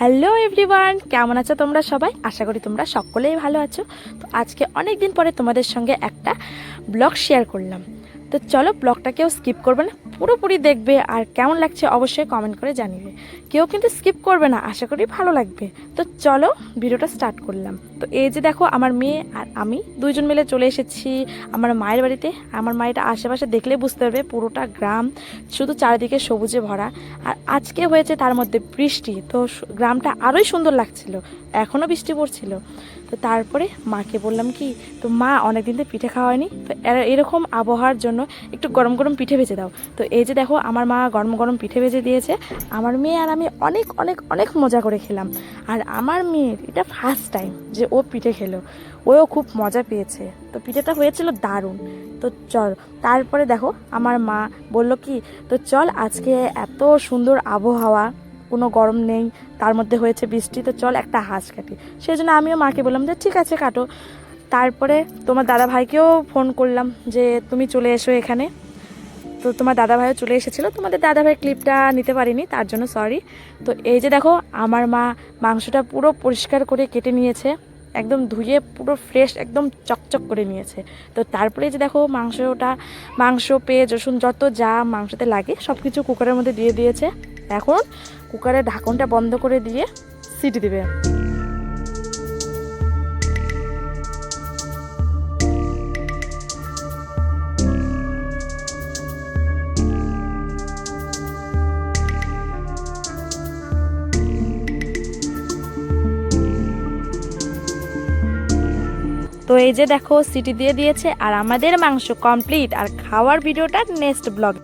Hello everyone, কেমন আছো তোমরা সবাই? আশা করি তোমরা সকলেই ভালো আছো। তো আজকে অনেক দিন পরে তোমাদের সঙ্গে একটা ব্লগ শেয়ার করলাম। তো চলো, ব্লগটা কেউ স্কিপ করবে না, পুরোপুরি দেখবে। আর কেমন লাগছে অবশ্যই কমেন্ট করে জানিবে। কেউ কিন্তু স্কিপ করবে না, আশা করি ভালো লাগবে। তো চলো ভিডিওটা স্টার্ট করলাম। তো এই যে দেখো, আমার মেয়ে আর আমি দুইজন মিলে চলে এসেছি আমার মায়ের বাড়িতে। আমার মায়েরটা আশেপাশে দেখলে বুঝতে পারবে, পুরোটা গ্রাম শুধু চারিদিকে সবুজে ভরা। আর আজকে হয়েছে তার মধ্যে বৃষ্টি, তো গ্রামটা আরোই সুন্দর লাগছিল। এখনও বৃষ্টি পড়ছিল। তো তারপরে মাকে বললাম কি, তো মা অনেকদিন তো পিঠে খাওয়া হয়নি, তো এরকম আবহাওয়ার জন্য একটু গরম গরম পিঠে ভেজে দাও। তো এই যে দেখো, আমার মা গরম গরম পিঠে ভেজে দিয়েছে। আমার মেয়ে আর আমি অনেক অনেক অনেক মজা করে খেলাম। আর আমার মেয়ের এটা ফার্স্ট টাইম যে ও পিঠে খেলো, ওও খুব মজা পেয়েছে। তো পিঠেটা হয়েছিল দারুণ। তো চল, তারপরে দেখো আমার মা বলল কি, তো চল আজকে এত সুন্দর আবহাওয়া, কোনো গরম নেই, তার মধ্যে হয়েছে বৃষ্টি, তো চল একটা হাঁস কাটি। সেই জন্য আমিও মাকে বললাম যে ঠিক আছে কাটো। তারপরে তোমার দাদা ভাইকেও ফোন করলাম যে তুমি চলে এসো এখানে। তো তোমার দাদা ভাইও চলে এসেছিলো, তোমাদের দাদা ভাই ক্লিপটা নিতে পারিনি, তার জন্য সরি। তো এই যে দেখো, আমার মা মাংসটা পুরো পরিষ্কার করে কেটে নিয়েছে, একদম ধুয়ে পুরো ফ্রেশ একদম চকচক করে নিয়েছে। তো তারপরে যে দেখো, মাংস পেঁয়াজ রসুন যত যা মাংসতে লাগে সব কিছু কুকারের মধ্যে দিয়ে দিয়েছে। এখন কুকারের ঢাকনটা বন্ধ করে দিয়ে সিটি দেবে। তো এই যে দেখো, সিটি দিয়ে দিয়েছে আর আমাদের মাংস কমপ্লিট। আর খাওয়ার ভিডিওটা নেক্সট ব্লগ।